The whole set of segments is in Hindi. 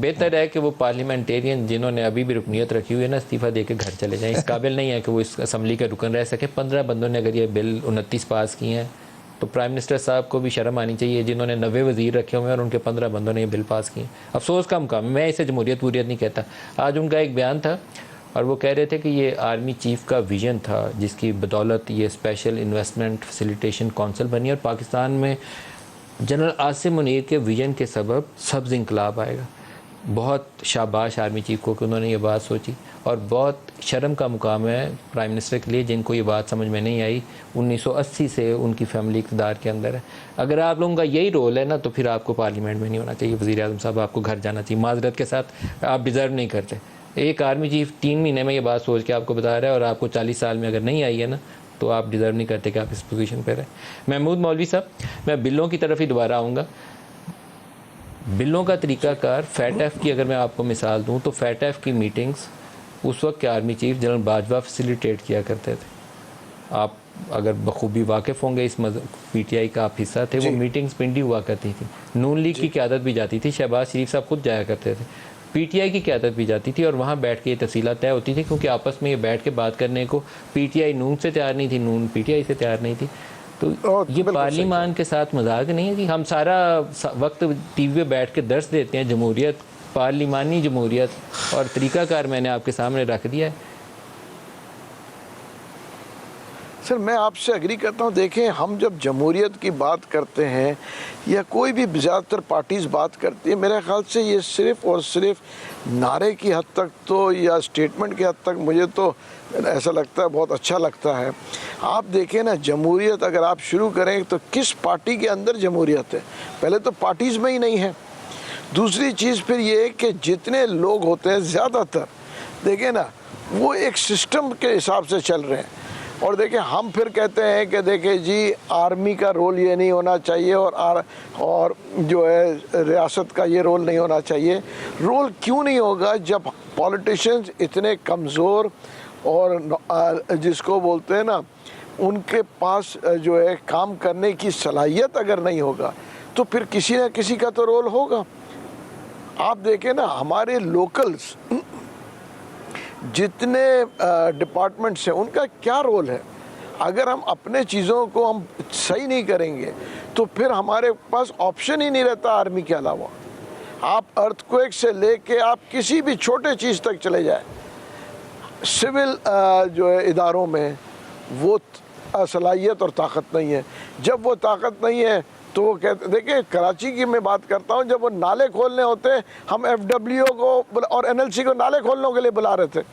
बेहतर है कि वो पार्लियामेंटेरियन जिन्होंने अभी भी रुकनीत रखी हुई है ना, इस्तीफा देकर घर चले जाएं। इस काबिल नहीं है कि वो इस असम्बली के रुकन रह सके। 15 बंदों ने अगर ये बिल 29 पास किए हैं तो प्राइम मिनिस्टर साहब को भी शर्म आनी चाहिए, जिन्होंने 90 वजीर रखे हुए हैं और उनके 15 बंदों ने ये बिल पास किए। अफसोस का मुकाम, मैं इसे जमहूरियत वूरियत नहीं कहता। आज उनका एक बयान था और वो कह रहे थे कि ये आर्मी चीफ का विजन था जिसकी बदौलत ये स्पेशल इन्वेस्टमेंट फैसिलिटेशन काउंसिल बनी और पाकिस्तान में जनरल आसिम मुनीर के विजन के सबब सब्ज़ इंकलाब आएगा। बहुत शाबाश आर्मी चीफ को कि उन्होंने ये बात सोची और बहुत शर्म का मुकाम है प्राइम मिनिस्टर के लिए जिनको ये बात समझ में नहीं आई। 1980 से उनकी फैमिली इक़्तिदार के अंदर है। अगर आप लोगों का यही रोल है ना तो फिर आपको पार्लियामेंट में नहीं होना चाहिए। वज़ीर आज़म साहब, आपको घर जाना चाहिए। माजरत के साथ, आप डिज़र्व नहीं करते। एक आर्मी चीफ 3 महीने में ये बात सोच के आपको बता रहा है और आपको 40 साल में अगर नहीं आई है ना तो आप डिज़र्व नहीं करते कि आप इस पोजीशन पर रहें। महमूद मौलवी साहब, मैं बिलों की तरफ ही दोबारा आऊँगा। बिलों का तरीक़ाकार, फैटफ की अगर मैं आपको मिसाल दूं तो फैटफ की मीटिंग्स उस वक्त के army chief general Bajwa facilitate किया करते थे। आप अगर बखूबी वाकिफ़ होंगे, इस पीटीआई का आप हिस्सा थे। वो मीटिंग्स पिंडी हुआ करती थी। नून लीग की क़यादत भी जाती थी, शहबाज शरीफ साहब खुद जाया करते थे। पीटीआई की क़यादत भी जाती थी और वहाँ बैठ के ये तफसीलात तय होती थी, क्योंकि आपस में ये बैठ के बात करने को पीटीआई नून से तैयार नहीं थी, नून पीटीआई से तैयार नहीं थी। तो ये पार्लियामान के साथ मजाक नहीं है कि हम सारा वक्त टीवी पे बैठ के दर्स देते हैं जमहूरियत, पार्लिमानी जमहूरियत, और तरीक़ाकार मैंने आपके सामने रख दिया है। सर, मैं आपसे एग्री करता हूँ। देखें, हम जब जमहूरियत की बात करते हैं या कोई भी ज़्यादातर पार्टीज़ बात करती है, मेरे ख्याल से ये सिर्फ़ और सिर्फ नारे की हद तक तो या स्टेटमेंट की हद तक मुझे तो ऐसा लगता है, बहुत अच्छा लगता है। आप देखें ना, जमहूरियत अगर आप शुरू करें तो किस पार्टी के अंदर जमहूरियत है? पहले तो पार्टीज़ में ही नहीं है। दूसरी चीज़ फिर ये है कि जितने लोग होते हैं ज़्यादातर, देखें ना, वो एक सिस्टम के हिसाब से चल रहे हैं। और देखिए, हम फिर कहते हैं कि देखिए जी, आर्मी का रोल ये नहीं होना चाहिए और जो है रियासत का ये रोल नहीं होना चाहिए। रोल क्यों नहीं होगा जब पॉलिटिशियंस इतने कमज़ोर और जिसको बोलते हैं ना, उनके पास जो है काम करने की सलाहियत अगर नहीं होगा तो फिर किसी न किसी का तो रोल होगा। आप देखें ना, हमारे लोकल्स जितने डिपार्टमेंट्स हैं उनका क्या रोल है। अगर हम अपने चीज़ों को हम सही नहीं करेंगे तो फिर हमारे पास ऑप्शन ही नहीं रहता आर्मी के अलावा। आप अर्थक्वेक से लेके आप किसी भी छोटे चीज़ तक चले जाए, सिविल जो है इदारों में वो सलाहियत और ताकत नहीं है। जब वो ताकत नहीं है तो वो कहते, देखिए कराची की मैं बात करता हूँ, जब वो नाले खोलने होते हैं, हम एफडब्ल्यूओ को और एनएलसी को नाले खोलने के लिए बुला रहे थे।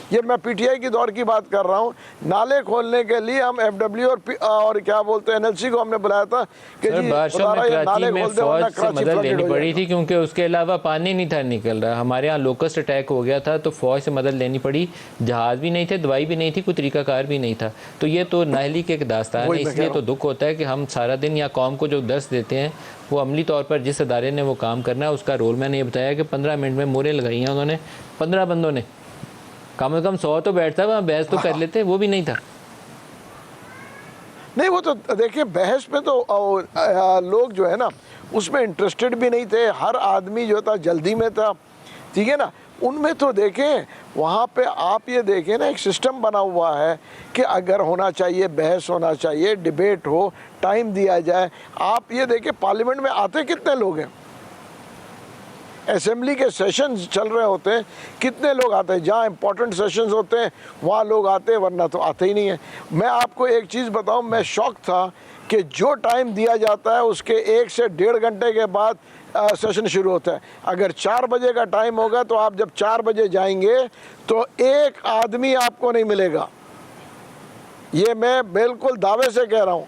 ये मैं पीटीआई की दौर की बात कर रहा हूँ। नाले खोलने के लिए हम एफडब्ल्यू और क्या बोलते हैं एनएलसी को हमने बुलाया था कि जी नाले खोल दे, वरना कराची मदद लेनी पड़ी थी, क्योंकि उसके अलावा पानी नहीं था निकल रहा। हमारे यहाँ लोकस्ट अटैक हो गया था तो फौज से मदद लेनी पड़ी। जहाज़ भी नहीं थे, दवाई भी नहीं थी, कोई तरीकाकार भी नहीं था। तो ये तो नाहली के एक दास्तान है। इसलिए तो दुख होता है कि हम सारा दिन या कौम को जो दर्स देते हैं वो अमली तौर पर जिस अदारे ने वो काम करना है उसका रोल। मैंने ये बताया कि 15 मिनट में मोरें लगाई हैं उन्होंने, 15 बंदों ने। कम से कम 100 तो बैठता, वहाँ बहस तो कर लेते, वो भी नहीं था। नहीं, वो तो देखिए, बहस में तो लोग जो है ना उसमें इंटरेस्टेड भी नहीं थे। हर आदमी जो था जल्दी में था, ठीक है ना। उनमें तो देखें, वहाँ पे आप ये देखें ना, एक सिस्टम बना हुआ है कि अगर होना चाहिए, बहस होना चाहिए, डिबेट हो, टाइम दिया जाए। आप ये देखें, पार्लियामेंट में आते कितने लोग हैं, असेंबली के सेशंस चल रहे होते हैं, कितने लोग आते हैं। जहाँ इंपॉर्टेंट सेशंस होते हैं वहाँ लोग आते हैं, वरना तो आते ही नहीं है। मैं आपको एक चीज़ बताऊँ, मैं शॉक था कि जो टाइम दिया जाता है उसके 1 से 1.5 घंटे के बाद सेशन शुरू होता है। अगर 4 बजे का टाइम होगा तो आप जब 4 बजे जाएंगे तो एक आदमी आपको नहीं मिलेगा। ये मैं बिल्कुल दावे से कह रहा हूँ।